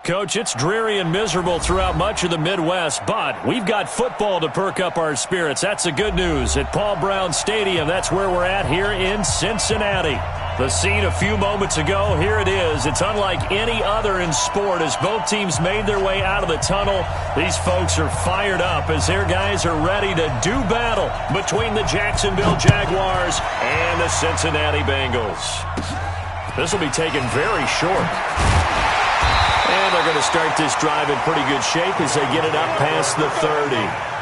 Coach, it's dreary and miserable throughout much of the Midwest, but we've got football to perk up our spirits. That's the good news. At Paul Brown Stadium, that's where we're at here in Cincinnati. The scene a few moments ago, here it is. It's unlike any other in sport as both teams made their way out of the tunnel. These folks are fired up as their guys are ready to do battle between the Jacksonville Jaguars and the Cincinnati Bengals. This will be taken very short. And they're going to start this drive in pretty good shape as they get it up past the 30.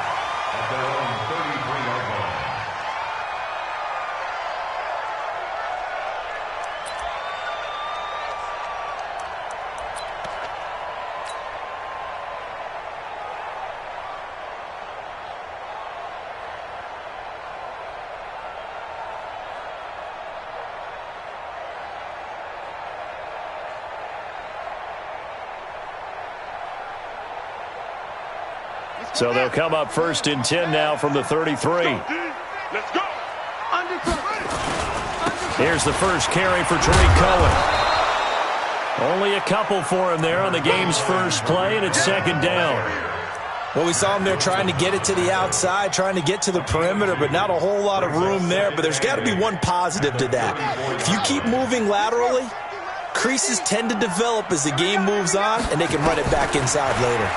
So they'll come up 1st and 10 now from the 33. Let's go. Here's the first carry for Tariq Cohen. Only a couple for him there on the game's first play, and it's 2nd down. Well, we saw him there trying to get it to the outside, trying to get to the perimeter, but not a whole lot of room there. But there's got to be one positive to that. If you keep moving laterally, creases tend to develop as the game moves on, and they can run it back inside later.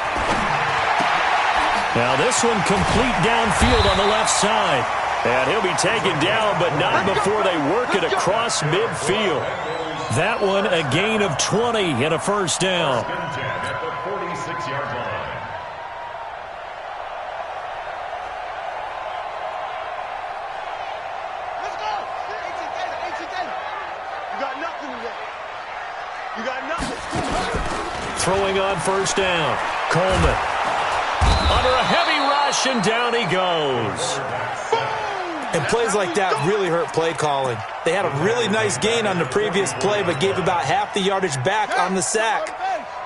Now this one complete downfield on the left side. And he'll be taken down, but not before they work it across midfield. That one a gain of 20 and a 1st down. At the 46-yard line. Let's go. You got nothing today. You got nothing. Throwing on 1st down. Coleman. Under a heavy rush, and down he goes. And plays like that really hurt play calling. They had a really nice gain on the previous play, but gave about half the yardage back on the sack.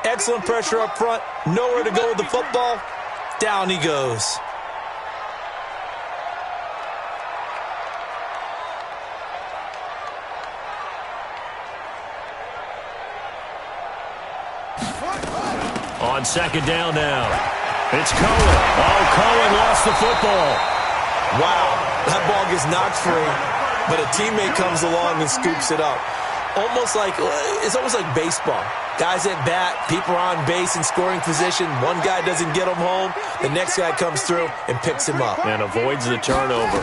Excellent pressure up front. Nowhere to go with the football. Down he goes. On 2nd down now. It's Cohen. Oh, Cohen lost the football. Wow, that ball gets knocked free, but a teammate comes along and scoops it up. It's almost like baseball. Guys at bat, people are on base in scoring position. One guy doesn't get him home. The next guy comes through and picks him up. And avoids the turnover.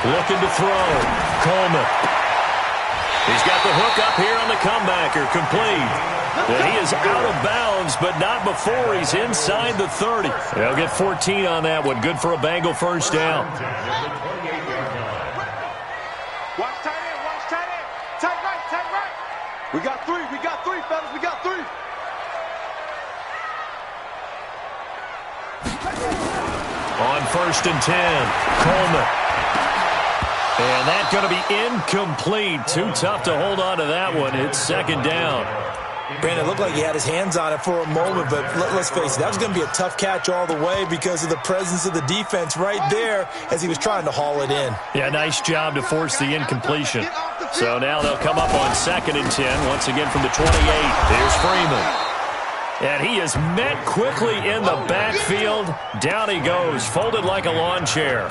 Looking to throw. Coleman. He's got the hook up here on the comebacker. Complete. And he is out of bounds, but not before he's inside the 30. They'll get 14 on that one. Good for a Bengal 1st down. Watch tight end. Watch tight end. Tight right. Tight right. We got three, fellas. We got 3. On 1st and 10, Coleman. And that's going to be incomplete. Too tough to hold on to that one. It's 2nd down. Brandon, it looked like he had his hands on it for a moment, but let's face it, that was going to be a tough catch all the way because of the presence of the defense right there as he was trying to haul it in. Yeah, nice job to force the incompletion. So now they'll come up on 2nd and 10, once again from the 28. Here's Freeman. And he is met quickly in the backfield. Down he goes, folded like a lawn chair.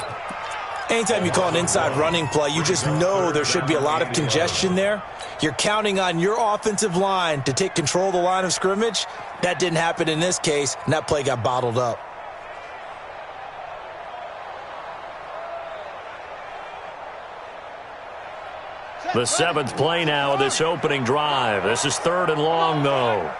Anytime you call an inside running play, you just know there should be a lot of congestion there. You're counting on your offensive line to take control of the line of scrimmage. That didn't happen in this case, and that play got bottled up. The 7th play now of this opening drive. This is 3rd and long, though.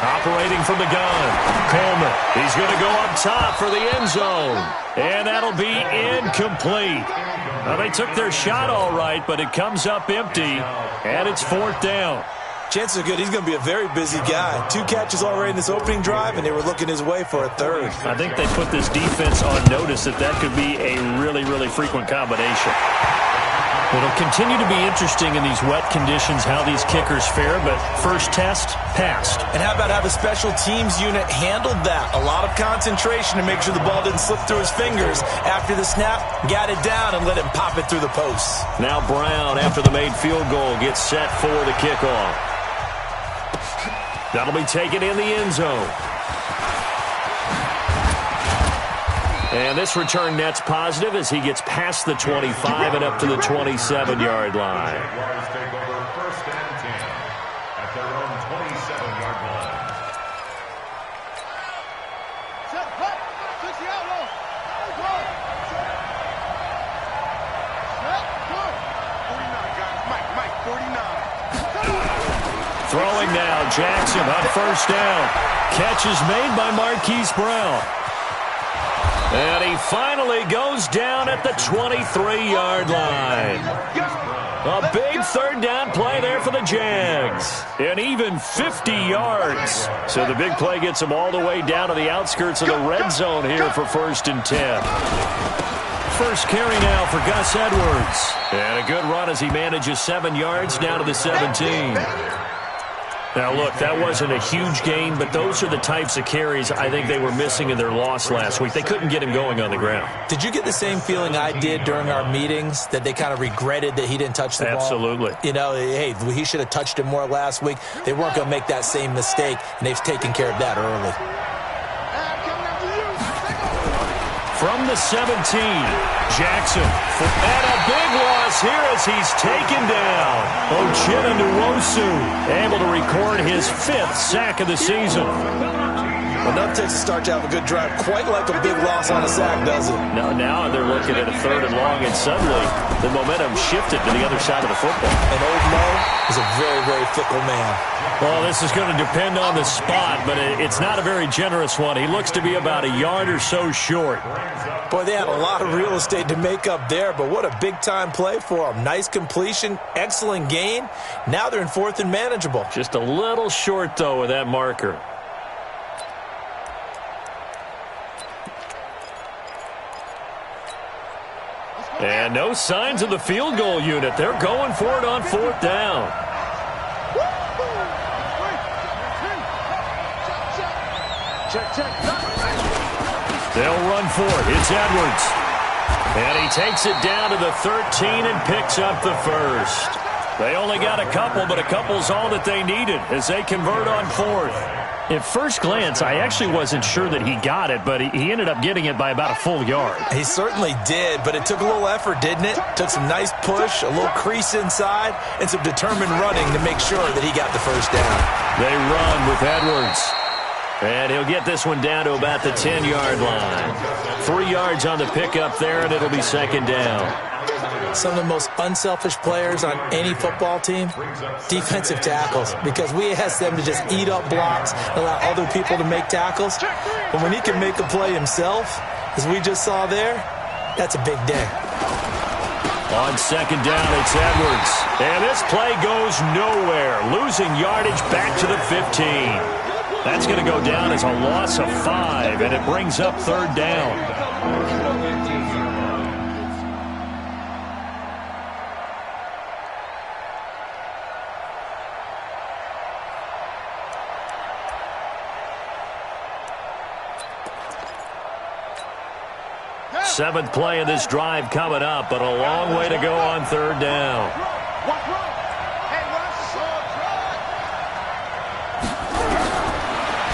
Operating from the gun, Coleman. He's going to go up top for the end zone. And that'll be incomplete. Now, they took their shot all right, but it comes up empty, and it's 4th down. Chances are good he's going to be a very busy guy. 2 catches already in this opening drive, and they were looking his way for a 3rd. I think they put this defense on notice that could be a really, really frequent combination. It'll continue to be interesting in these wet conditions how these kickers fare, but first test, passed. And how about how the special teams unit handled that? A lot of concentration to make sure the ball didn't slip through his fingers. After the snap, got it down and let him pop it through the posts. Now Brown, after the made field goal, gets set for the kickoff. That'll be taken in the end zone. And this return net's positive as he gets past the 25 and up to the 27-yard line. Jaguars take over first and 10 at their own 27-yard line. Throwing now, Jackson on first down. Catch is made by Marquise Brown. And he finally goes down at the 23-yard line. A big third down play there for the Jags. And even 50 yards. So the big play gets them all the way down to the outskirts of the red zone here for first and 10. First carry now for Gus Edwards. And a good run as he manages 7 yards down to the 17. Now, look, that wasn't a huge gain, but those are the types of carries I think they were missing in their loss last week. They couldn't get him going on the ground. Did you get the same feeling I did during our meetings, that they kind of regretted that he didn't touch the ball? Absolutely. You know, hey, he should have touched it more last week. They weren't going to make that same mistake, and they've taken care of that early. From the 17, Jackson. And a big loss here as he's taken down. Ochena Nwosu able to record his 5th sack of the season. Enough to start to have a good drive. Quite like a big loss on a sack, does it? Now they're looking at a 3rd and long, and suddenly the momentum shifted to the other side of the football. And old Mo is a very, very fickle man. Well, this is going to depend on the spot, but it's not a very generous one. He looks to be about a yard or so short. Boy, they had a lot of real estate to make up there, but what a big-time play for them. Nice completion, excellent gain. Now they're in 4th and manageable. Just a little short, though, with that marker. And no signs of the field goal unit. They're going for it on 4th down. They'll run for it. It's Edwards. And he takes it down to the 13 and picks up the first. They only got a couple, but a couple's all that they needed as they convert on 4th. At first glance, I actually wasn't sure that he got it, but he ended up getting it by about a full yard. He certainly did, but it took a little effort, didn't it? Took some nice push, a little crease inside, and some determined running to make sure that he got the first down. They run with Edwards. And he'll get this one down to about the 10-yard line. 3 yards on the pickup there, and it'll be 2nd down. Some of the most unselfish players on any football team, defensive tackles, because we ask them to just eat up blocks and allow other people to make tackles. But when he can make a play himself, as we just saw there, that's a big day. On 2nd down, it's Edwards. And this play goes nowhere, losing yardage back to the 15. That's going to go down as a loss of 5, and it brings up 3rd down. Seventh play of this drive coming up, but a long way to go on 3rd down.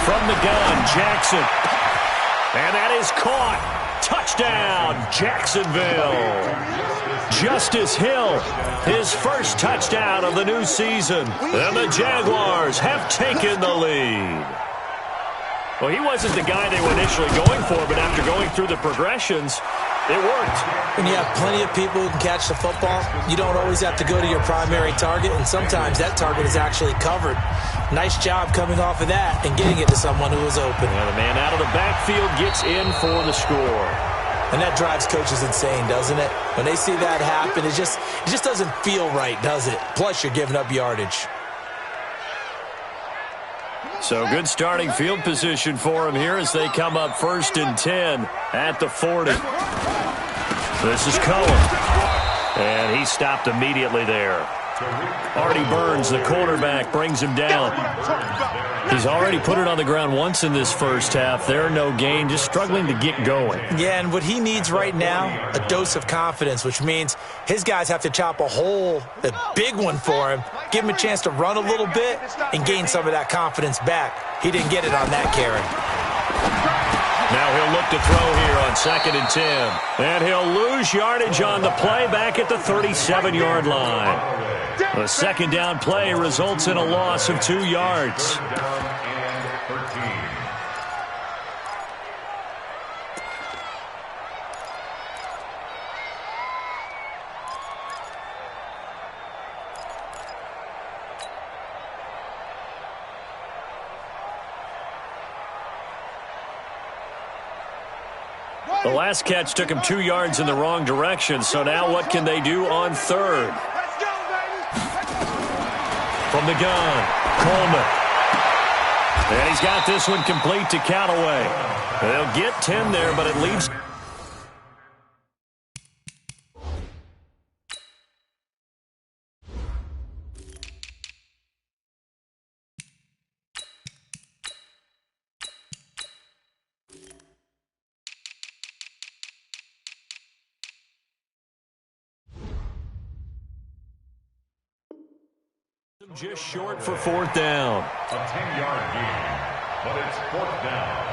From the gun, Jackson. And that is caught. Touchdown, Jacksonville. Justice Hill, his first touchdown of the new season. And the Jaguars have taken the lead. Well, he wasn't the guy they were initially going for, but after going through the progressions, it worked. When you have plenty of people who can catch the football, you don't always have to go to your primary target, and sometimes that target is actually covered. Nice job coming off of that and getting it to someone who was open. Well, the man out of the backfield gets in for the score. And that drives coaches insane, doesn't it? When they see that happen, it just doesn't feel right, does it? Plus, you're giving up yardage. So good starting field position for him here as they come up 1st and 10 at the 40. This is Cohen. And he stopped immediately there. Artie Burns, the cornerback, brings him down. He's already put it on the ground once in this first half. There, no gain, just struggling to get going. Yeah, and what he needs right now, a dose of confidence, which means his guys have to chop a hole, a big one for him, give him a chance to run a little bit and gain some of that confidence back. He didn't get it on that carry. Now he'll look to throw here on 2nd and 10. And he'll lose yardage on the play back at the 37-yard line. The second down play results in a loss of 2 yards. The last catch took him 2 yards in the wrong direction, so now what can they do on 3rd? From the gun, Coleman. And he's got this one complete to Callaway. They'll get 10 there, but it leaves... just short for 4th down. A 10-yard gain, but it's 4th down.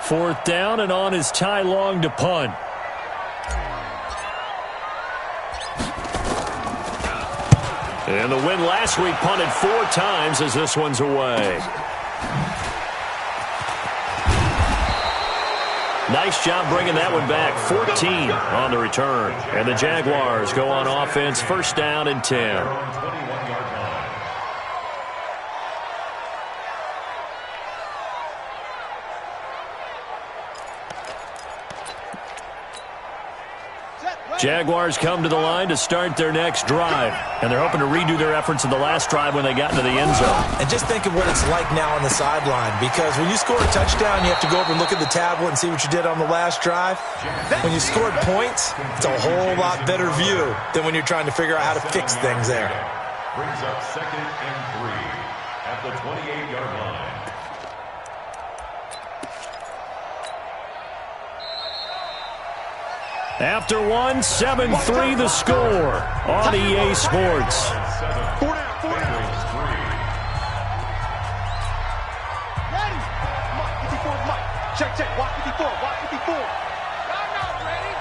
4th down, and on is Ty Long to punt. And the win last week punted 4 times as this one's away. Nice job bringing that one back. 14 on the return. And the Jaguars go on offense, 1st down and 10. Jaguars come to the line to start their next drive, and they're hoping to redo their efforts in the last drive when they got into the end zone. And just think of what it's like now on the sideline, because when you score a touchdown, you have to go over and look at the tablet and see what you did on the last drive. When you scored points, it's a whole lot better view than when you're trying to figure out how to fix things there. Brings up 2nd and 3 at the 28-yard line. After one, 7-3 the score on EA Sports. 4 down. Ready? Mike, 54, Mike. Check. Watch 54, watch 54. I'm not ready.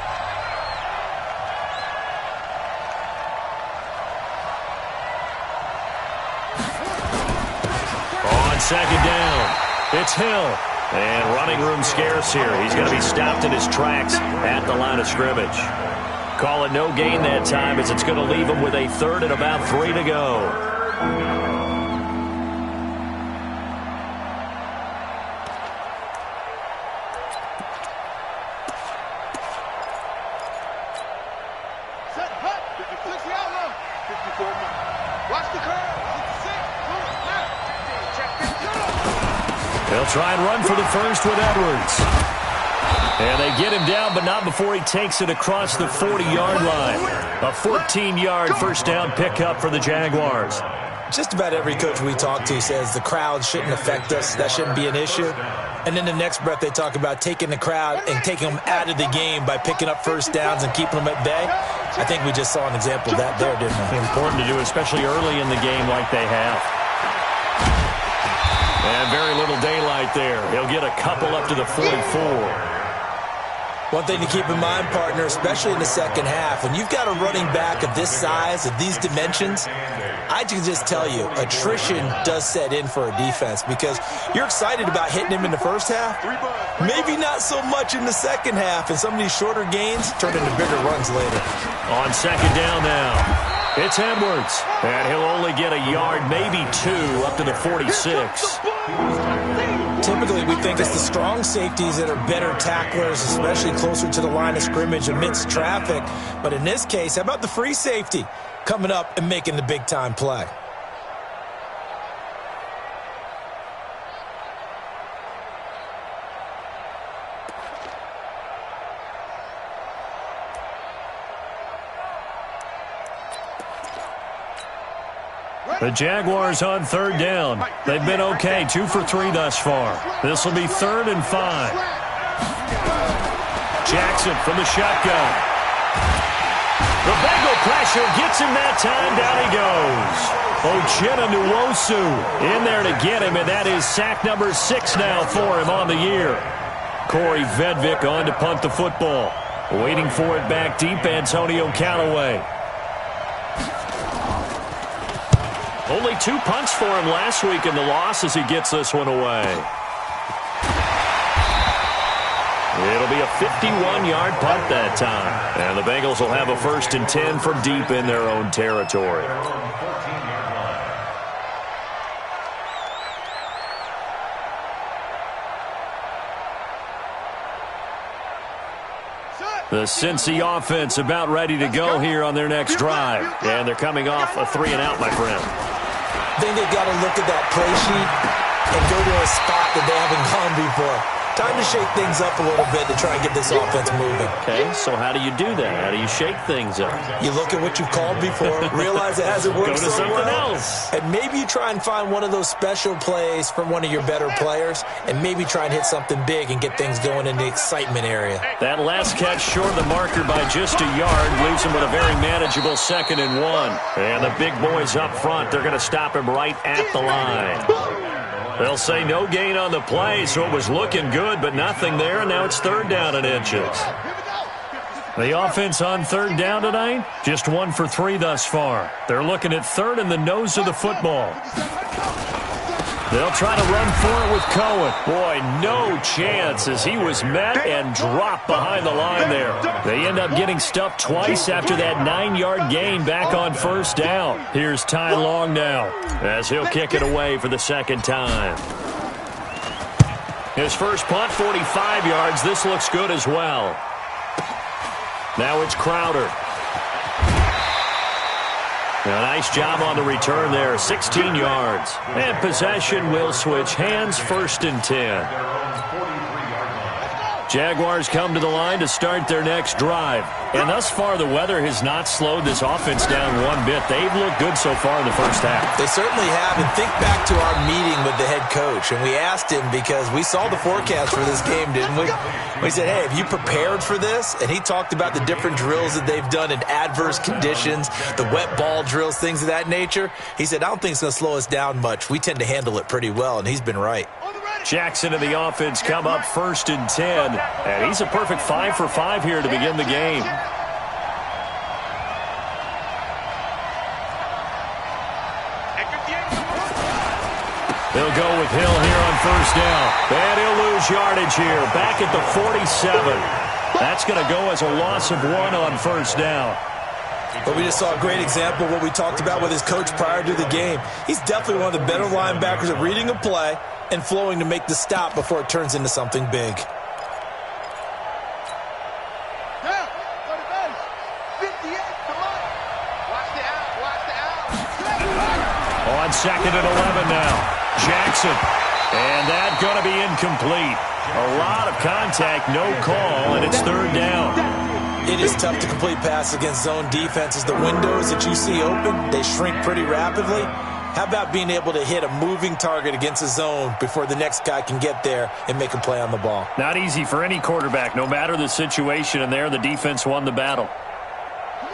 On 2nd down, it's Hill. And running room scarce here. He's going to be stopped in his tracks at the line of scrimmage. Call it no gain that time, as it's going to leave him with a 3rd and about 3 to go. Set, hut. 56 the outlaw. 54, Mike. Watch the curve. 6, left. Check 52. They'll try and run for the first with Edwards. And they get him down, but not before he takes it across the 40-yard line. A 14-yard 1st down pickup for the Jaguars. Just about every coach we talk to says the crowd shouldn't affect us. That shouldn't be an issue. And then the next breath they talk about taking the crowd and taking them out of the game by picking up 1st downs and keeping them at bay. I think we just saw an example of that there, didn't we? Important to do, especially early in the game like they have. And very little daylight there. He'll get a couple up to the 44. One thing to keep in mind, partner, especially in the second half, when you've got a running back of this size, of these dimensions, I can just tell you, attrition does set in for a defense, because you're excited about hitting him in the first half, maybe not so much in the second half, and some of these shorter gains turn into bigger runs later. On 2nd down now, it's Edwards, and he'll only get a yard, maybe 2, up to the 46. Typically, we think it's the strong safeties that are better tacklers, especially closer to the line of scrimmage amidst traffic. But in this case, how about the free safety coming up and making the big-time play? The Jaguars on third down. They've been okay, 2 for 3 thus far. This will be 3rd and 5. Jackson from the shotgun. The Bengal pressure gets him that time. Down he goes. Uchenna Nwosu in there to get him, and that is sack number 6 now for him on the year. Corey Vedvik on to punt the football. Waiting for it back deep, Antonio Callaway. Only 2 punts for him last week in the loss as he gets this one away. It'll be a 51-yard punt that time. And the Bengals will have a 1st and 10 from deep in their own territory. The Cincy offense about ready to go here on their next drive. And they're coming off a 3-and-out, my friend. I think they've got to look at that play sheet and go to a spot that they haven't gone before. Time to shake things up a little bit to try and get this offense moving. Okay, so how do you do that? How do you shake things up? You look at what you've called before, realize it hasn't worked so well. Go to something else. And maybe you try and find one of those special plays from one of your better players, and maybe try and hit something big and get things going in the excitement area. That last catch short of the marker by just a yard leaves him with a very manageable 2nd and 1. And the big boys up front, they're going to stop him right at the line. They'll say no gain on the play, so it was looking good, but nothing there, and now it's 3rd down and inches. The offense on 3rd down tonight, just 1 for 3 thus far. They're looking at 3rd in the nose of the football. They'll try to run for it with Cohen. Boy, no chance as he was met and dropped behind the line there. They end up getting stuffed twice after that 9-yard gain back on 1st down. Here's Ty Long now as he'll kick it away for the 2nd time. His first punt, 45 yards. This looks good as well. Now it's Crowder. A nice job on the return there, 16 yards. And possession will switch hands, 1st and 10. Jaguars come to the line to start their next drive. And thus far, the weather has not slowed this offense down one bit. They've looked good so far in the first half. They certainly have. And think back to our meeting with the head coach. And we asked him because we saw the forecast for this game, didn't we? We said, hey, have you prepared for this? And he talked about the different drills that they've done in adverse conditions, the wet ball drills, things of that nature. He said, I don't think it's going to slow us down much. We tend to handle it pretty well, and he's been right. Jackson and the offense come up 1st and 10. And he's a perfect 5 for 5 here to begin the game. They'll go with Hill here on 1st down. And he'll lose yardage here. Back at the 47. That's going to go as a loss of 1 on 1st down. But we just saw a great example of what we talked about with his coach prior to the game. He's definitely one of the better linebackers at reading a play and flowing to make the stop before it turns into something big. On 2nd and 11 now. Jackson. And that's going to be incomplete. A lot of contact, no call, and it's 3rd down. It is tough to complete pass against zone defenses. The windows that you see open, they shrink pretty rapidly. How about being able to hit a moving target against a zone before the next guy can get there and make a play on the ball? Not easy for any quarterback, no matter the situation, and there the defense won the battle.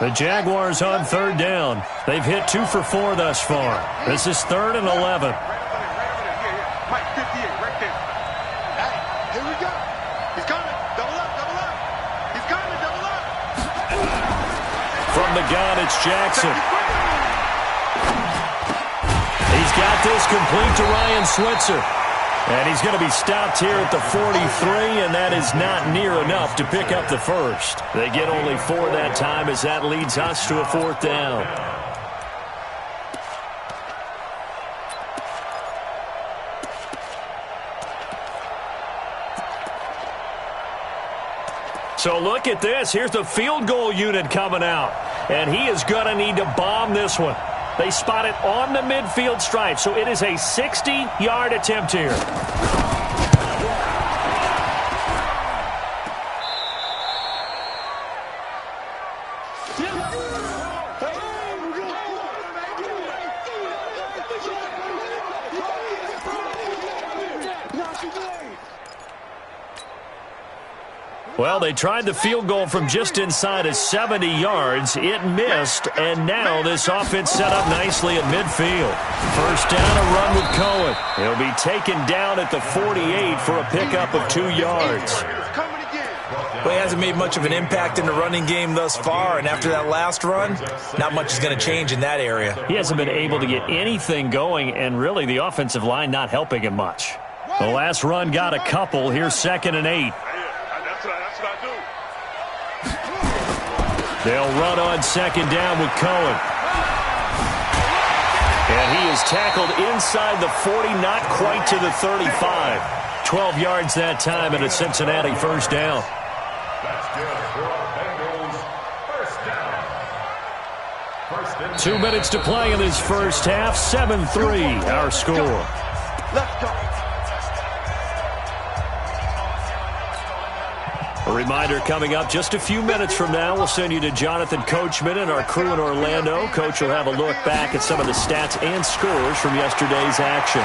The Jaguars on 3rd down. They've hit 2 for 4 thus far. This is 3rd and 11. Mike, 58, right there. Hey, here we go. He's coming. Double up, double up. He's coming, double up. From the gun, it's Jackson. He's got this complete to Ryan Switzer. And he's going to be stopped here at the 43, and that is not near enough to pick up the first. They get only 4 that time as that leads us to a 4th down. So look at this. Here's the field goal unit coming out. And he is going to need to bomb this one. They spot it on the midfield stripe, so it is a 60-yard attempt here. Well, they tried the field goal from just inside of 70 yards. It missed, and now this offense set up nicely at midfield. First down, a run with Cohen. He'll be taken down at the 48 for a pickup of 2 yards. Well, he hasn't made much of an impact in the running game thus far, and after that last run, not much is going to change in that area. He hasn't been able to get anything going, and really the offensive line not helping him much. The last run got a couple. Here's 2nd and 8. They'll run on 2nd down with Cohen. And he is tackled inside the 40, not quite to the 35. 12 yards that time and a Cincinnati first down. That's good for Bengals. First down. 2 minutes to play in this first half. 7-3 our score. Let's go. A reminder coming up just a few minutes from now, we'll send you to Jonathan Coachman and our crew in Orlando. Coach will have a look back at some of the stats and scores from yesterday's action.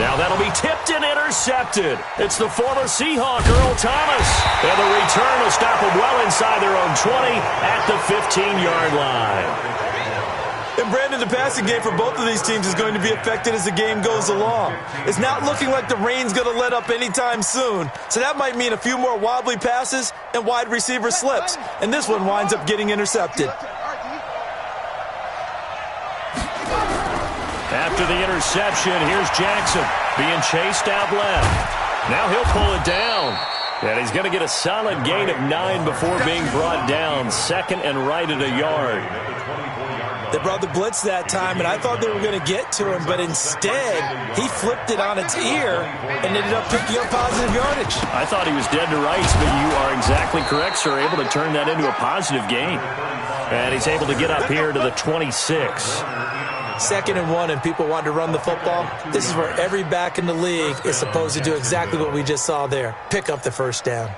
Now that'll be tipped and intercepted. It's the former Seahawk, Earl Thomas. And the return will stop them well inside their own 20 at the 15-yard line. And Brandon, the passing game for both of these teams is going to be affected as the game goes along. It's not looking like the rain's going to let up anytime soon. So that might mean a few more wobbly passes and wide receiver slips. And this one winds up getting intercepted. After the interception, here's Jackson being chased out left. Now he'll pull it down. And he's going to get a solid gain of 9 before being brought down. 2nd and right at a yard. They brought the blitz that time, and I thought they were going to get to him, but instead, he flipped it on its ear and ended up picking up positive yardage. I thought he was dead to rights, but you are exactly correct, sir. Able to turn that into a positive gain. And he's able to get up here to the 26. 2nd and 1, and people want to run the football. This is where every back in the league is supposed to do exactly what we just saw there. Pick up the first down.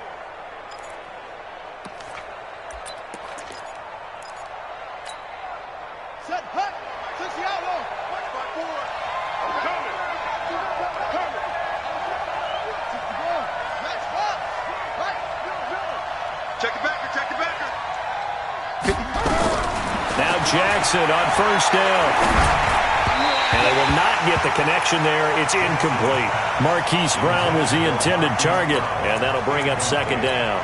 Set, hut, 60 out low. Watch my board. I'm coming. Coming. 60 ball. Match box. Right. Check it backer. Check it backer. Now Jackson on first down. And they will not get the connection there. It's incomplete. Marquise Brown was the intended target, and that'll bring up 2nd down.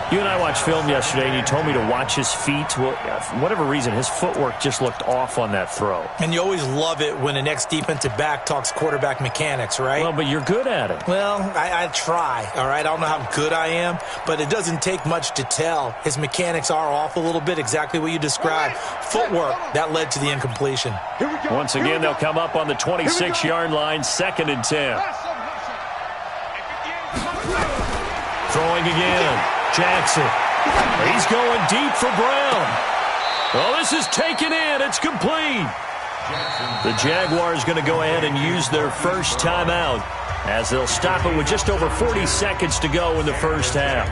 You and I watched film yesterday, and you told me to watch his feet. Well, for whatever reason, his footwork just looked off on that throw. And you always love it when an ex-defensive back talks quarterback mechanics, right? Well, but you're good at it. Well, I try, all right? I don't know how good I am, but it doesn't take much to tell. His mechanics are off a little bit, exactly what you described. Footwork, that led to the incompletion. Once again, they'll come up on the 26-yard line, 2nd and 10. Throwing again. Jackson. He's going deep for Brown. Well, this is taken in. It's complete. The Jaguars going to go ahead and use their first timeout as they'll stop it with just over 40 seconds to go in the first half.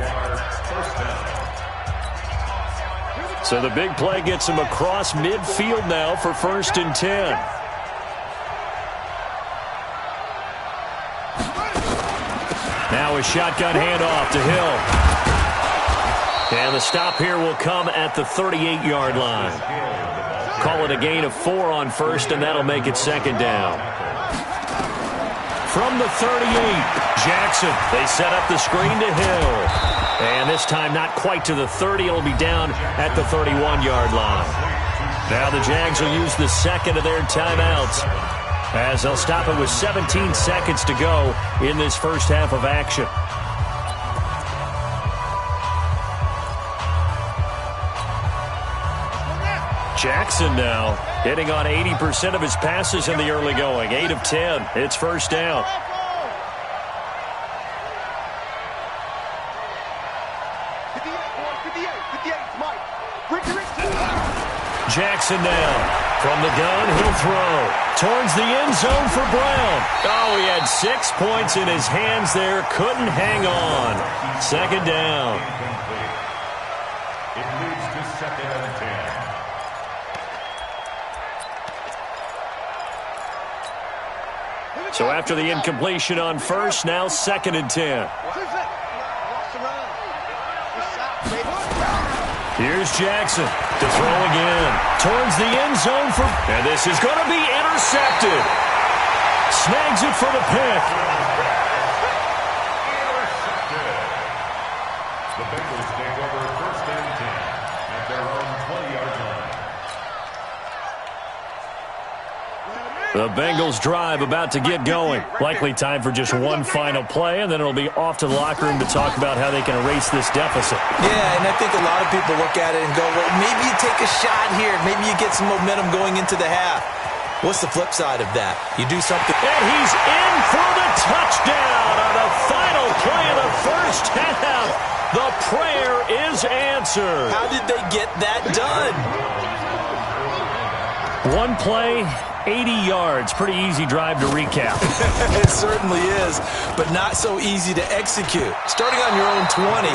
So the big play gets him across midfield now for 1st and 10. Now a shotgun handoff to Hill. And the stop here will come at the 38-yard line. Call it a gain of 4 on first, and that'll make it 2nd down. From the 38, Jackson. They set up the screen to Hill. And this time not quite to the 30. It'll be down at the 31-yard line. Now the Jags will use the 2nd of their timeouts as they'll stop it with 17 seconds to go in this first half of action. Jackson now hitting on 80% of his passes in the early going. 8 of 10. It's first down. Jackson now. From the gun, he'll throw. Towards the end zone for Brown. Oh, he had 6 points in his hands there. Couldn't hang on. 2nd down. It leads to 2nd and 10. So after the incompletion on first, now 2nd and 10. Here's Jackson to throw again. Towards the end zone and this is going to be intercepted. Snags it for the pick. Intercepted. The Bengals take over 1st and 10 at their own 20-yard line. The Bengals drive about to get going. Likely time for just one final play, and then it'll be off to the locker room to talk about how they can erase this deficit. Yeah, and I think a lot of people look at it and go, well, maybe you take a shot here. Maybe you get some momentum going into the half. What's the flip side of that? You do something. And he's in for the touchdown on the final play of the first half. The prayer is answered. How did they get that done? One play, 80 yards. Pretty easy drive to recap. It certainly is, but not so easy to execute. Starting on your own 20,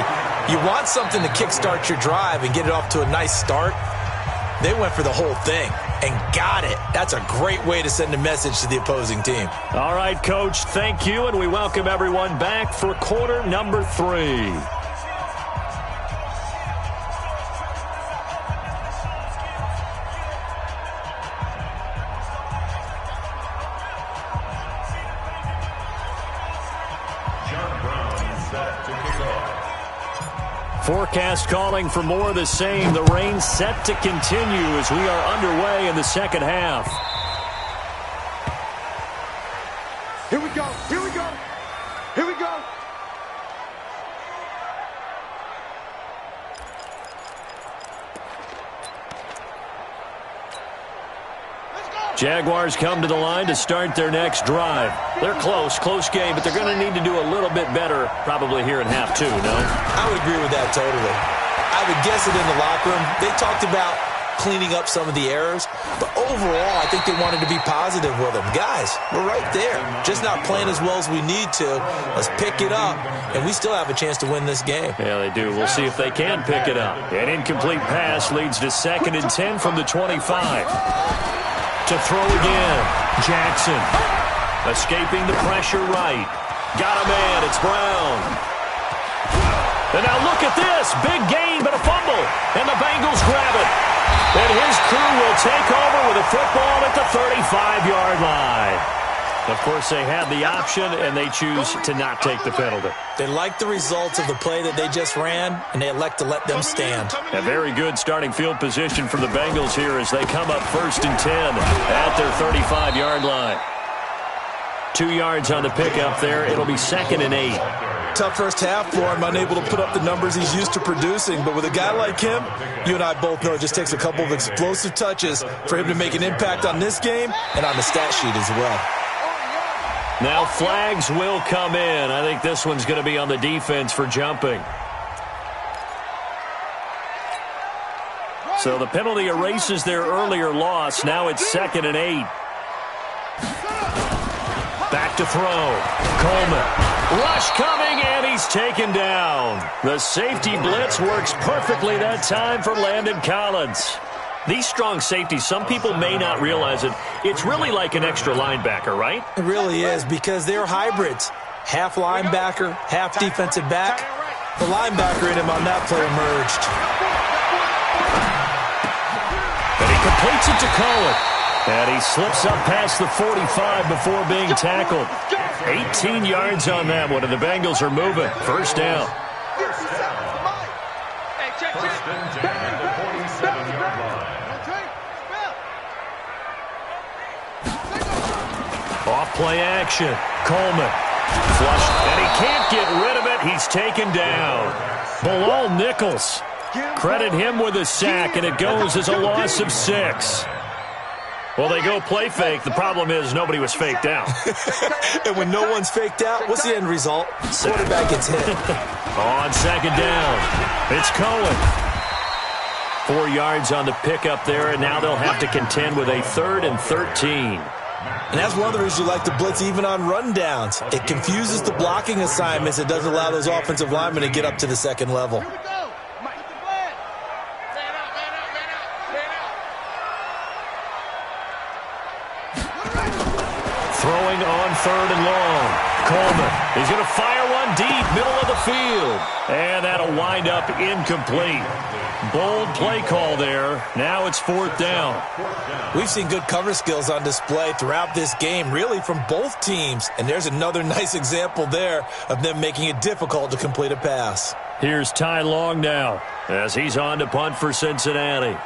you want something to kickstart your drive and get it off to a nice start. They went for the whole thing and got it. That's a great way to send a message to the opposing team. All right, Coach, thank you, and we welcome everyone back for quarter number 3. Forecast calling for more of the same. The rain set to continue as we are underway in the second half. Here we go. Here we go. Here we go. Jaguars come to the line to start their next drive. They're close game, but they're going to need to do a little bit better probably here in half 2, no? I would agree with that totally. I would guess it in the locker room. They talked about cleaning up some of the errors, but overall, I think they wanted to be positive with them. Guys, we're right there. Just not playing as well as we need to. Let's pick it up, and we still have a chance to win this game. Yeah, they do. We'll see if they can pick it up. An incomplete pass leads to 2nd and 10 from the 25. To throw again. Jackson. Escaping the pressure right. Got a man. It's Brown. And now look at this. Big gain, but a fumble. And the Bengals grab it. And his crew will take over with a football at the 35-yard line. Of course, they had the option, and they choose to not take the penalty. They like the results of the play that they just ran, and they elect to let them stand. A very good starting field position for the Bengals here as they come up 1st and 10 at their 35-yard line. 2 yards on the pickup there. It'll be 2nd and 8. Tough first half for him, unable to put up the numbers he's used to producing. But with a guy like him, you and I both know it just takes a couple of explosive touches for him to make an impact on this game and on the stat sheet as well. Now flags will come in. I think this one's going to be on the defense for jumping. So the penalty erases their earlier loss. Now it's 2nd and 8. Back to throw. Coleman. Rush coming, and he's taken down. The safety blitz works perfectly that time for Landon Collins. These strong safeties, some people may not realize it. It's really like an extra linebacker, right? It really is, because they're hybrids. Half linebacker, half defensive back. The linebacker in him on that play emerged. And he completes it to Cohen. And he slips up past the 45 before being tackled. 18 yards on that one, and the Bengals are moving. 1st down. First and 10 at the 47-yard line. Off play action. Coleman. Flushed, and he can't get rid of it. He's taken down. Bilal Nichols. Credit him with a sack, and it goes as a loss of 6. Well, they go play fake. The problem is nobody was faked out. And when no one's faked out, what's the end result? Quarterback gets hit. On 2nd down, it's Cohen. 4 yards on the pickup there, and now they'll have to contend with a 3rd and 13. And that's one of the reasons you like to blitz even on rundowns. It confuses the blocking assignments. It doesn't allow those offensive linemen to get up to the 2nd level. throwing on 3rd and long. Coleman, he's going to fire one deep, middle of the field. And that'll wind up incomplete. Bold play call there. Now it's 4th down. We've seen good cover skills on display throughout this game, really from both teams. And there's another nice example there of them making it difficult to complete a pass. Here's Ty Long now as he's on to punt for Cincinnati.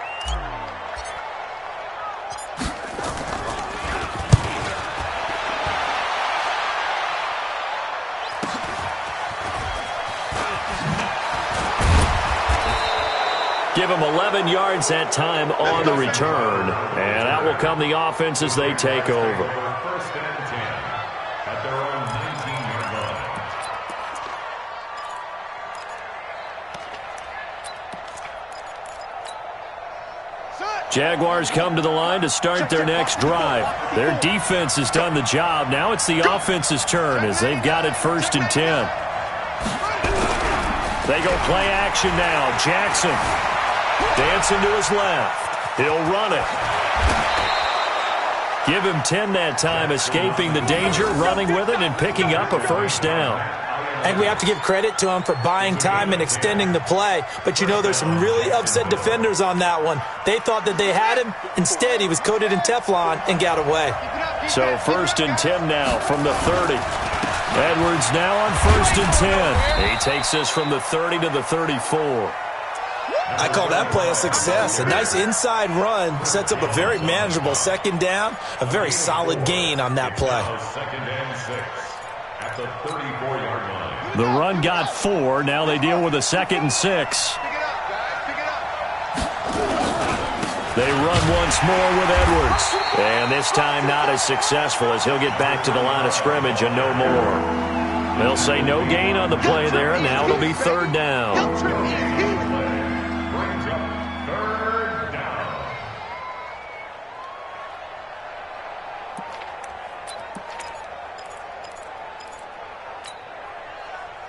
Give them 11 yards that time on the return. And that will come the offense as they take over. 1st and 10 at their own 19-yard line. Jaguars come to the line to start their next drive. Their defense has done the job. Now it's the offense's turn as they've got it 1st and 10. They go play action now. Jackson dancing to his left. He'll run it. Give him 10 that time, escaping the danger, running with it, and picking up a 1st down. And we have to give credit to him for buying time and extending the play. But you know, there's some really upset defenders on that one. They thought that they had him. Instead, he was coated in Teflon and got away. So 1st and 10 now from the 30. Edwards now on 1st and 10. He takes this from the 30 to the 34. I call that play a success. A nice inside run sets up a very manageable 2nd down. A very solid gain on that play. 2nd and 6 at the 34-yard line. The run got 4. Now they deal with a 2nd and 6. They run once more with Edwards. And this time not as successful as he'll get back to the line of scrimmage and no more. They'll say no gain on the play there. Now it'll be 3rd down.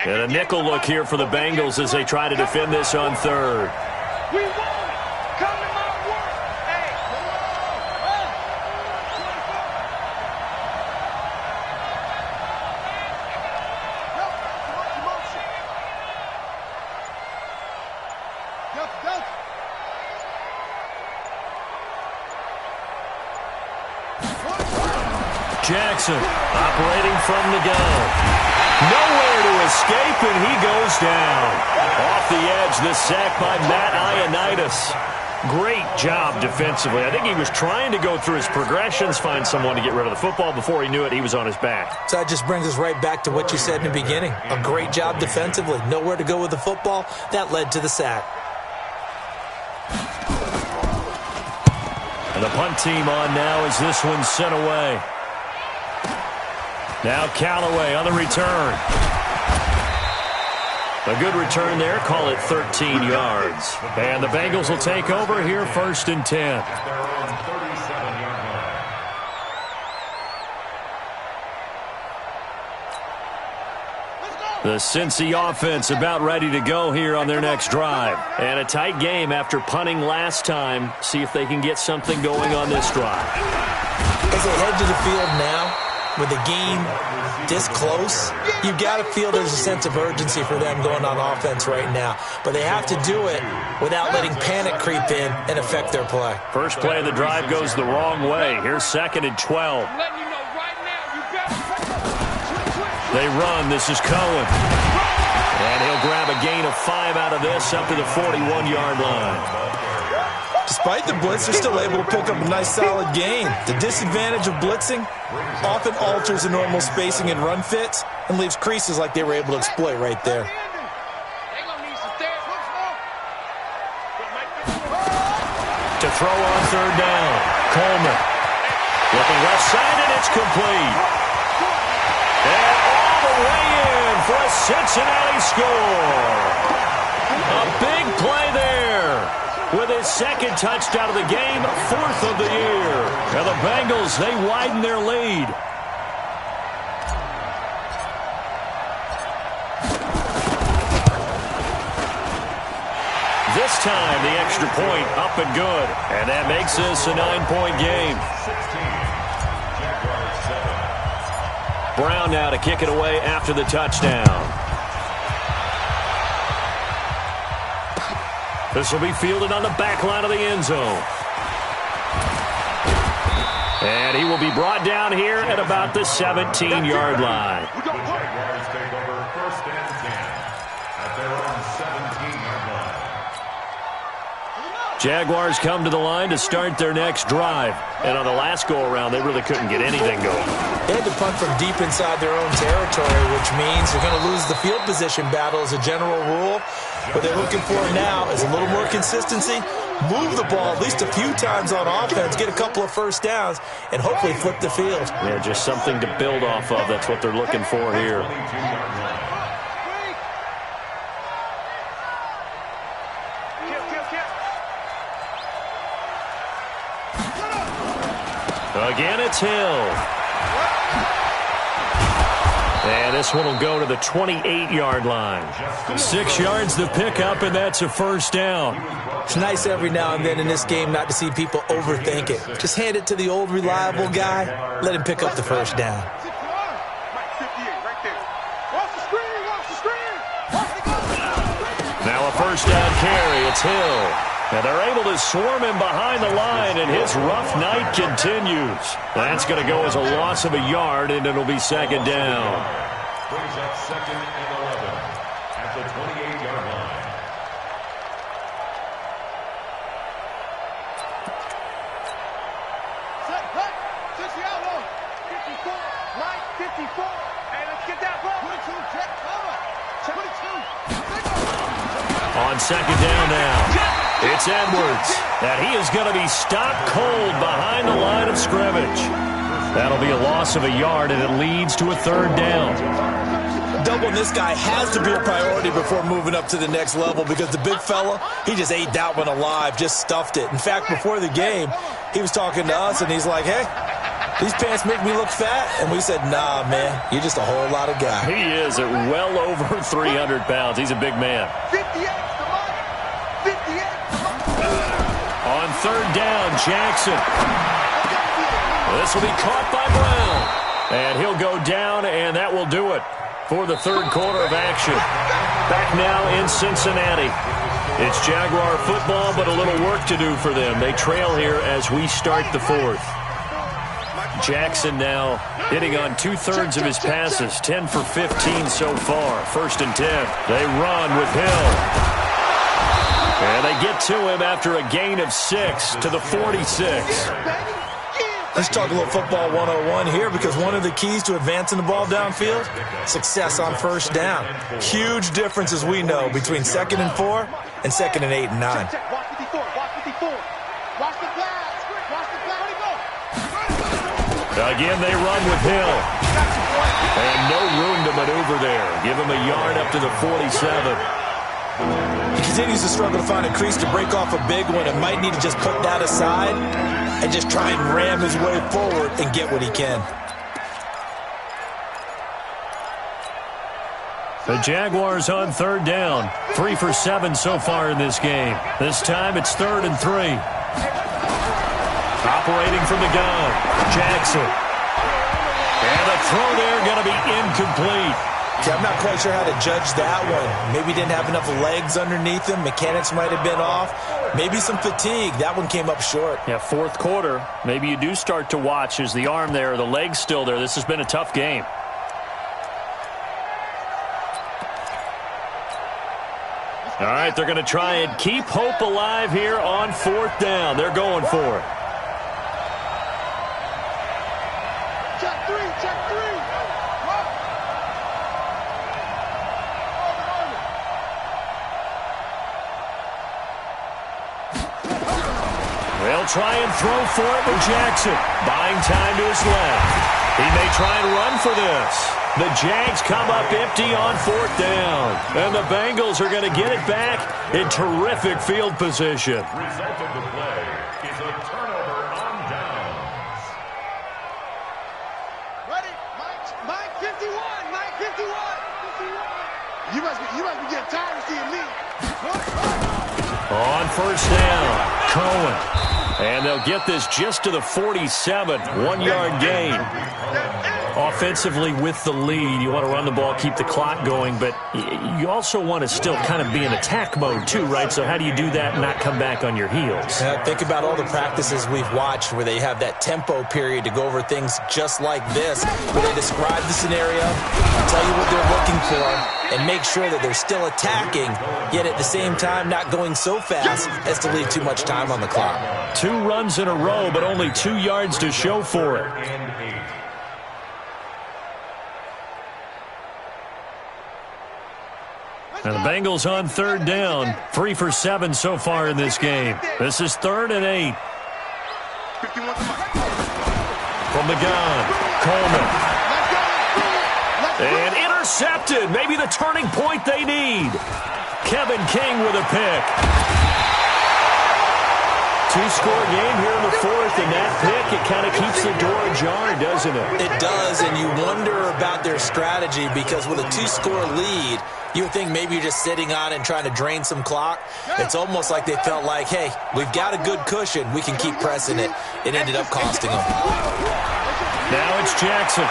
And a nickel look here for the Bengals as they try to defend this on 3rd. We won it. Come to my work. Hey. Jackson operating from the gun. Nowhere to escape, and he goes down. Off the edge, this sack by Matt Ioannidis. Great job defensively. I think he was trying to go through his progressions, find someone to get rid of the football. Before he knew it, he was on his back. So that just brings us right back to what you said in the beginning. A great job defensively. Nowhere to go with the football. That led to the sack. And the punt team on now as this one's sent away. Now Callaway on the return. A good return there. Call it 13 yards. And the Bengals will take over here 1st and 10. The Cincy offense about ready to go here on their next drive. And a tight game after punting last time. See if they can get something going on this drive. As they head to the field now, with the game this close, you've got to feel there's a sense of urgency for them going on offense right now. But they have to do it without letting panic creep in and affect their play. First play of the drive goes the wrong way. Here's 2nd and 12. They run. This is Cohen. And he'll grab a gain of 5 out of this up to the 41-yard line. Despite the blitz, they're still able to pick up a nice solid gain. The disadvantage of blitzing often alters the normal spacing and run fits and leaves creases like they were able to exploit right there. To throw on 3rd down, Coleman. Looking left side, and it's complete. And all the way in for a Cincinnati score. A big play there. With his 2nd touchdown of the game, 4th of the year. And the Bengals, they widen their lead. This time, the extra point up and good. And that makes this a 9-point game. 16, Jaguars 7. Brown now to kick it away after the touchdown. This will be fielded on the back line of the end zone. And he will be brought down here at about the 17-yard line. The Jaguars take over 1st and 10 at their own 17-yard line. Jaguars come to the line to start their next drive. And on the last go-around, they really couldn't get anything going. They had to punt from deep inside their own territory, which means they're going to lose the field position battle as a general rule. What they're looking for now is a little more consistency, move the ball at least a few times on offense, get a couple of first downs, and hopefully flip the field. Yeah, just something to build off of. That's what they're looking for here. Again, it's Hill. And this one will go to the 28-yard line. 6 yards the pickup, and that's a first down. It's nice every now and then in this game not to see people overthink it. Just hand it to the old reliable guy. Let him pick up the first down. Now a first down carry. It's Hill. And they're able to swarm him behind the line, and his rough night continues. That's going to go as a loss of a yard, and it'll be second down. Brings up 2nd and 11 at the 28-yard line. Set, cut, 60 out long. 54, Mike, 54. Hey, let's get that ball. 22, check, cover. 22. On second down now. It's Edwards, and he is going to be stopped cold behind the line of scrimmage. That'll be a loss of a yard, and it leads to a third down. Doubling this guy has to be a priority before moving up to the next level because the big fella, he just ate that one alive, just stuffed it. In fact, before the game, he was talking to us, and he's like, hey, these pants make me look fat. And we said, nah, man, you're just a whole lot of guy. He is at well over 300 pounds. He's a big man. 58. On third down, Jackson. This will be caught by Brown. And he'll go down, and that will do it for the third quarter of action. Back now in Cincinnati. It's Jaguar football, but a little work to do for them. They trail here as we start the fourth. Jackson now hitting on 2/3 of his passes, 10 for 15 so far. 1st and 10. They run with Hill. And they get to him after a gain of 6 to the 46. Let's talk a little football 101 here because one of the keys to advancing the ball downfield, success on first down. Huge difference, as we know, between 2nd and 4 and 2nd and 8 and 9. Watch 54, watch 54. Watch the flags. Watch the flag. Again, they run with Hill. And no room to maneuver there. Give him a yard up to the 47. He continues to struggle to find a crease to break off a big one and might need to just put that aside and just try and ram his way forward and get what he can. The Jaguars on third down. 3 for 7 so far in this game. This time it's 3rd and 3. Operating from the gun, Jackson. And the throw there going to be incomplete. Okay, I'm not quite sure how to judge that one. Maybe he didn't have enough legs underneath him. Mechanics might have been off. Maybe some fatigue. That one came up short. Yeah, 4th quarter. Maybe you do start to watch. Is the arm there, the leg's still there? This has been a tough game. All right, they're going to try and keep hope alive here on 4th down. They're going for it. Check 3, check 3. They'll try and throw for it with Jackson. Buying time to his left. He may try and run for this. The Jags come up empty on 4th down. And the Bengals are going to get it back in terrific field position. Result of the play is a turnover on downs. Ready? Mike 51. Mike 51. You must be getting tired of seeing me. On 1st down, Cohen. And they'll get this just to the 47. 1-yard gain. Offensively with the lead, you want to run the ball, keep the clock going, but you also want to still kind of be in attack mode too, right? So how do you do that and not come back on your heels? Think about all the practices we've watched where they have that tempo period to go over things just like this, where they describe the scenario, tell you what they're looking for, and make sure that they're still attacking, yet at the same time not going so fast as to leave too much time on the clock. 2 runs in a row, but only 2 yards to show for it. And the Bengals on 3rd down, 3 for 7 so far in this game. This is 3rd and 8. From the gun, Coleman. And intercepted. Maybe the turning point they need. Kevin King with a pick. 2-score game here in the 4th, and that pick, it kind of keeps the door ajar, doesn't it? It does, and you wonder about their strategy because with a 2-score lead, you would think maybe you're just sitting on it and trying to drain some clock. It's almost like they felt like, hey, we've got a good cushion. We can keep pressing it. It ended up costing them. Now it's Jackson.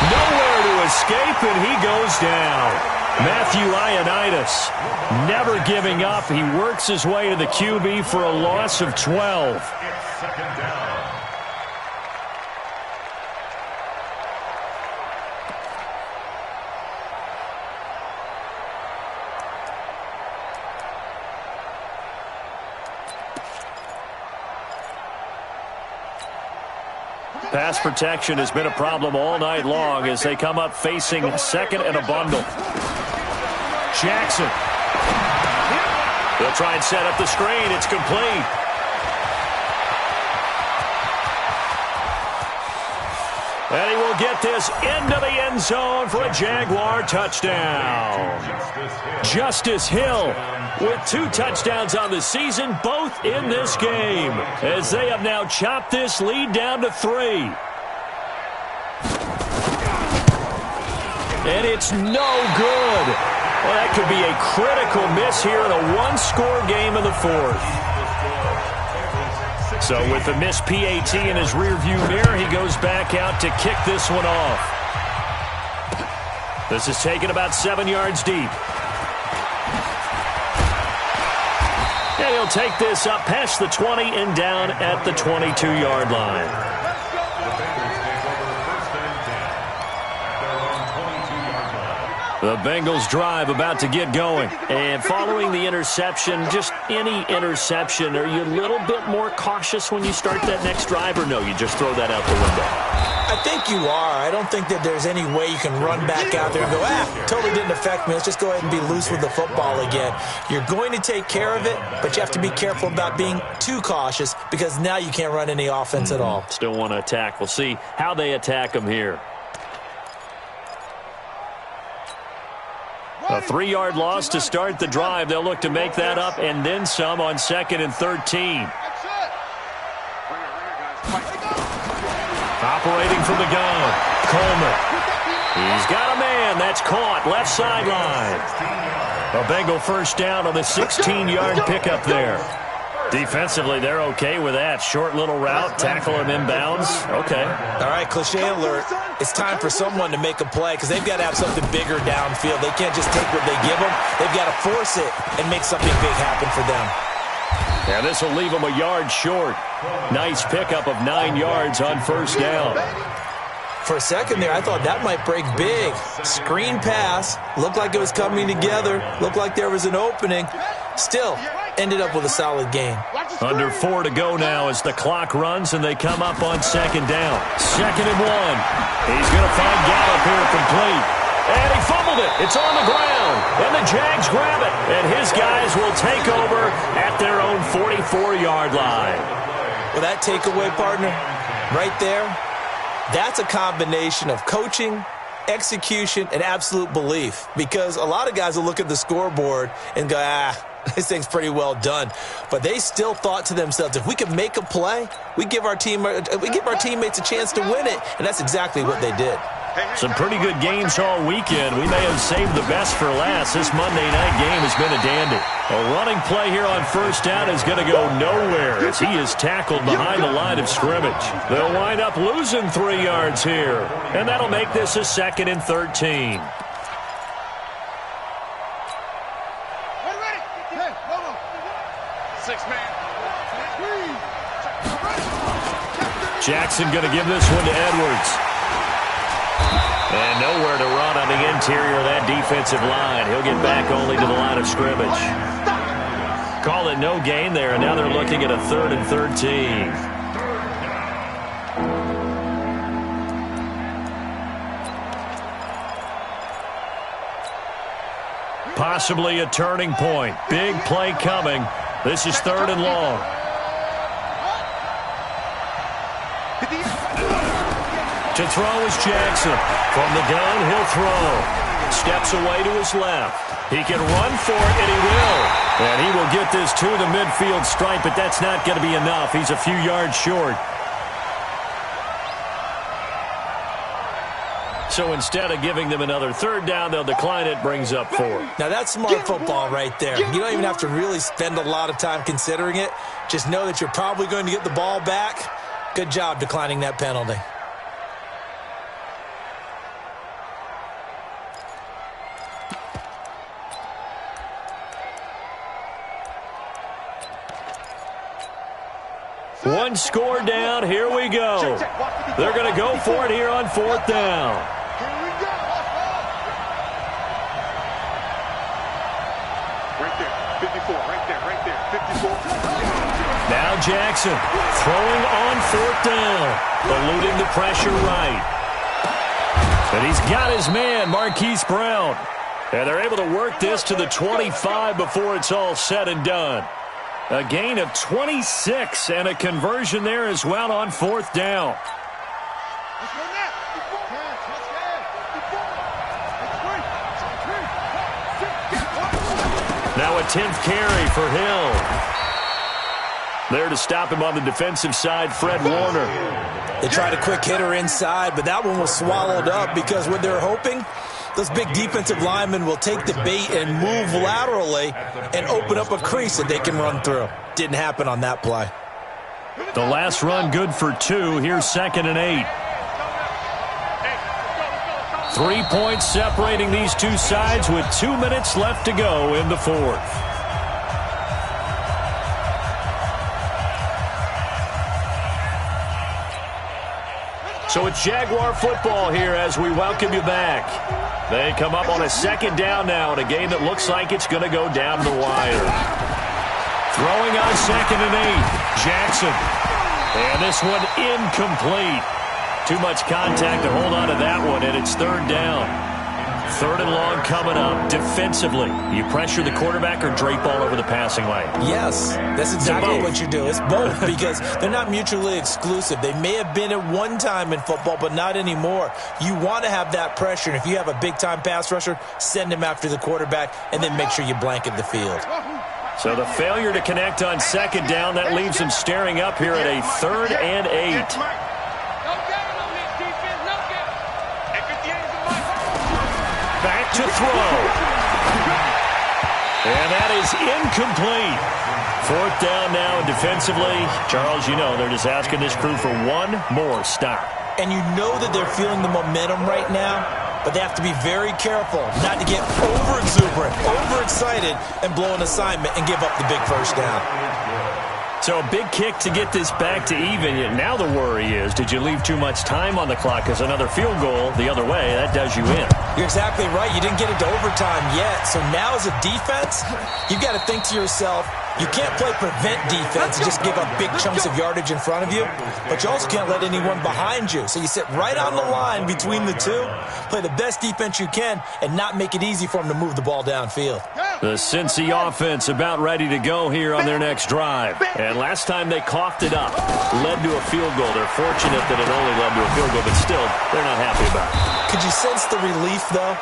Nowhere to escape, and he goes down. Matthew Ioannidis never giving up. He works his way to the QB for a loss of 12. It's 2nd down. Pass protection has been a problem all night long as they come up facing 2nd and a bundle. Jackson. They'll try and set up the screen. It's complete. And he will get this into the end zone for a Jaguar touchdown. Justice Hill with 2 touchdowns on the season, both in this game, as they have now chopped this lead down to 3. And it's no good. Well, that could be a critical miss here in a 1-score game in the 4th. So with the missed PAT in his rearview mirror, he goes back out to kick this one off. This is taken about 7 yards deep. And he'll take this up past the 20 and down at the 22-yard line. The Bengals drive about to get going. And following the interception, just any interception, are you a little bit more cautious when you start that next drive, or no, you just throw that out the window? I think you are. I don't think that there's any way you can run back out there and go, totally didn't affect me. Let's just go ahead and be loose with the football again. You're going to take care of it, but you have to be careful about being too cautious because now you can't run any offense at all. Still want to attack. We'll see how they attack them here. A 3-yard loss to start the drive. They'll look to make that up and then some on 2nd and 13. Operating from the gun, Coleman. He's got a man. That's caught. Left sideline. A Bengal first down on the 16-yard pickup there. Defensively, they're okay with that. Short little route, tackle him inbounds. Okay. All right, cliche alert. It's time for someone to make a play because they've got to have something bigger downfield. They can't just take what they give them. They've got to force it and make something big happen for them. Yeah, this will leave them a yard short. Nice pickup of 9 yards on first down. For a second there, I thought that might break big. Screen pass. Looked like it was coming together. Looked like there was an opening. Still, ended up with a solid game. Under 4 to go now as the clock runs and they come up on 2nd down. 2nd and 1. He's going to find Gallup here complete. And he fumbled it. It's on the ground. And the Jags grab it. And his guys will take over at their own 44-yard line. Well, that takeaway, partner, right there, that's a combination of coaching, execution, and absolute belief. Because a lot of guys will look at the scoreboard and go, this thing's pretty well done. But they still thought to themselves, if we can make a play, we give our teammates a chance to win it. And that's exactly what they did. Some pretty good games all weekend. We may have saved the best for last. This Monday night game has been a dandy. A running play here on first down is going to go nowhere as he is tackled behind the line of scrimmage. They'll wind up losing 3 yards here, and that'll make this a 2nd and 13. Jackson going to give this one to Edwards. And nowhere to run on the interior of that defensive line. He'll get back only to the line of scrimmage. Call it no gain there, and now they're looking at a 3rd and 13. Possibly a turning point. Big play coming. This is 3rd and long. To throw is Jackson. From the gun, he'll throw. Steps away to his left. He can run for it, and he will. And he will get this to the midfield stripe, but that's not going to be enough. He's a few yards short. So instead of giving them another 3rd down, they'll decline it, brings up 4. Now that's smart football right there. You don't even have to really spend a lot of time considering it. Just know that you're probably going to get the ball back. Good job declining that penalty. One score down. Here we go. They're going to go for it here on 4th down. Right there, 54, right there, 54. Now Jackson throwing on 4th down, eluding the pressure right. And he's got his man, Marquise Brown. And they're able to work this to the 25 before it's all said and done. A gain of 26 and a conversion there as well on 4th down. Now a 10th carry for Hill. There to stop him on the defensive side, Fred Warner. They tried a quick hitter inside, but that one was swallowed up because what they're hoping, those big defensive linemen will take the bait and move laterally and open up a crease that they can run through. Didn't happen on that play. The last run good for 2. Here's 2nd and 8. 3 points separating these two sides with 2 minutes left to go in the 4th. So it's Jaguar football here as we welcome you back. They come up on a 2nd down now in a game that looks like it's going to go down the wire. Throwing on 2nd and 8. Jackson. And this one incomplete. Too much contact to hold on to that one, and it's 3rd down. 3rd and long coming up. Defensively, you pressure the quarterback or drape all over the passing lane? Yes, that's exactly what you do. It's both because they're not mutually exclusive. They may have been at one time in football, but not anymore. You want to have that pressure, and if you have a big-time pass rusher, send him after the quarterback, and then make sure you blanket the field. So the failure to connect on 2nd down, that leaves them staring up here at a 3rd and 8. Back to throw. And that is incomplete. 4th down now, and defensively, Charles, you know, they're just asking this crew for one more stop. And you know that they're feeling the momentum right now, but they have to be very careful not to get over-exuberant, overexcited, and blow an assignment and give up the big 1st down. So a big kick to get this back to even. Now the worry is, did you leave too much time on the clock? Because another field goal the other way, that does you in. You're exactly right. You didn't get into overtime yet. So now as a defense, you've got to think to yourself, you can't play prevent defense and just give up big chunks of yardage in front of you, but you also can't let anyone behind you. So you sit right on the line between the two, play the best defense you can, and not make it easy for them to move the ball downfield. The Cincy offense about ready to go here on their next drive. And last time they coughed it up, led to a field goal. They're fortunate that it only led to a field goal, but still, they're not happy about it. Could you sense the relief, though?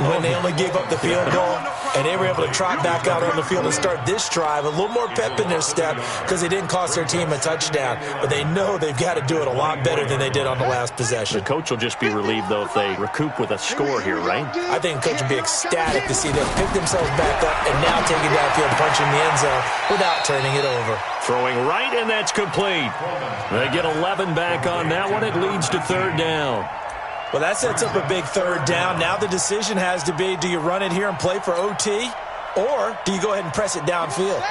when they only gave up the field goal, and they were able to trot back out on the field and start this drive. A little more pep in their step because they didn't cost their team a touchdown. But they know they've got to do it a lot better than they did on the last possession. The coach will just be relieved, though, if they recoup with a score here, right? I think the coach would be ecstatic to see them pick themselves back up and now take it downfield and punch in the end zone without turning it over. Throwing right, and that's complete. They get 11 back on that one. It leads to third down. Well, that sets up a big third down. Now the decision has to be, do you run it here and play for OT, or do you go ahead and press it downfield?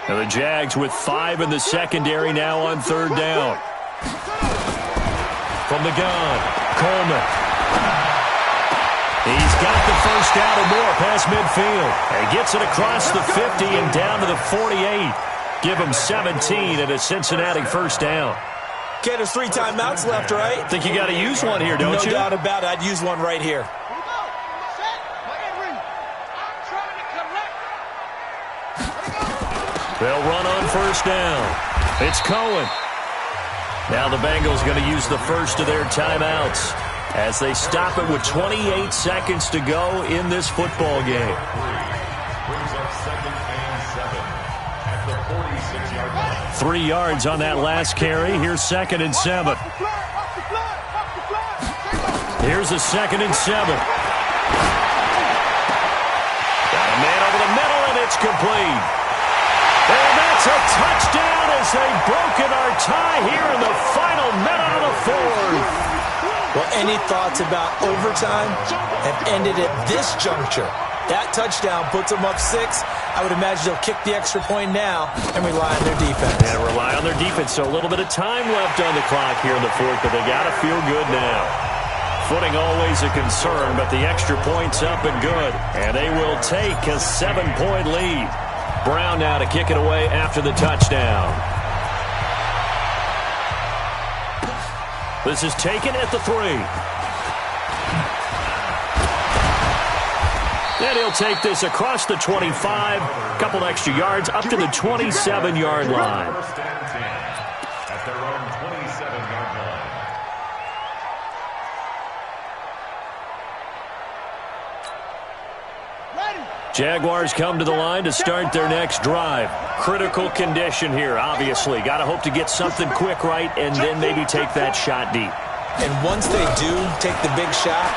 And the Jags with 5 in the secondary now on third down. From the gun, Coleman. He's got the first down or more past midfield. And gets it across the 50 and down to the 48. Give him 17 and a Cincinnati first down. Okay, there's 3 timeouts left, right? Think you got to use one here, don't you? No doubt about it. I'd use one right here. They'll run on first down. It's Cohen. Now the Bengals going to use the first of their timeouts as they stop it with 28 seconds to go in this football game. Brings up 2nd and 7 at the 46-yard line. 3 yards on that last carry. Here's 2nd and 7. Here's a 2nd and 7. Got a man over the middle, and it's complete. And that's a touchdown as they've broken our tie here in the final minute of the fourth. Well, any thoughts about overtime have ended at this juncture. That touchdown puts them up 6. I would imagine they'll kick the extra point now and rely on their defense. And rely on their defense. So a little bit of time left on the clock here in the fourth, but they got to feel good now. Footing always a concern, but the extra point's up and good. And they will take a 7-point lead. Brown now to kick it away after the touchdown. This is taken at the 3. And he'll take this across the 25, couple extra yards up to the 27-yard line. First and 10 at their own 27-yard line. Jaguars come to the line to start their next drive. Critical condition here, obviously. Got to hope to get something quick right and then maybe take that shot deep. And once they do take the big shot,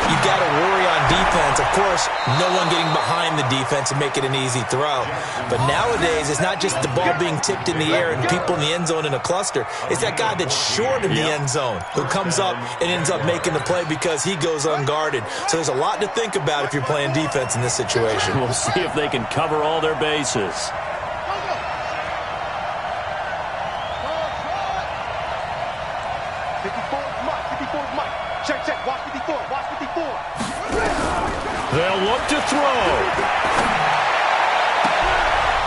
you've got to worry on defense. Of course, no one getting behind the defense and make it an easy throw. But nowadays, it's not just the ball being tipped in the air and people in the end zone in a cluster. It's that guy that's short of the end zone who comes up and ends up making the play because he goes unguarded. So there's a lot to think about if you're playing defense in this situation. We'll see if they can cover all their bases. They'll look to throw.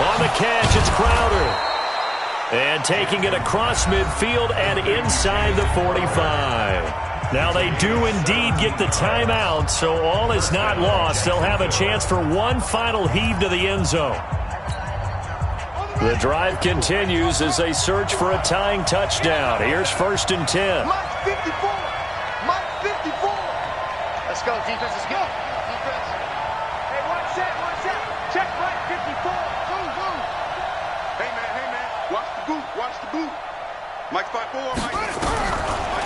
On the catch, it's Crowder. And taking it across midfield and inside the 45. Now they do indeed get the timeout, so all is not lost. They'll have a chance for one final heave to the end zone. The drive continues as they search for a tying touchdown. Here's 1st and 10. Mike 54. Mike 54. Let's go, defense. Let's go. Defense. Hey, one set. Check right 54. Move. Hey, man. Watch the boot. Mike 5-4.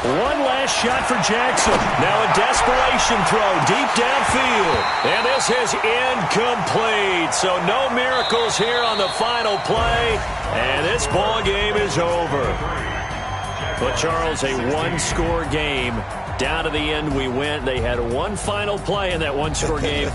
One last shot for Jackson. Now a desperation throw deep downfield. And this is incomplete. So no miracles here on the final play. And this ball game is over. But, Charles, a one-score game. Down to the end we went. They had one final play in that one-score game.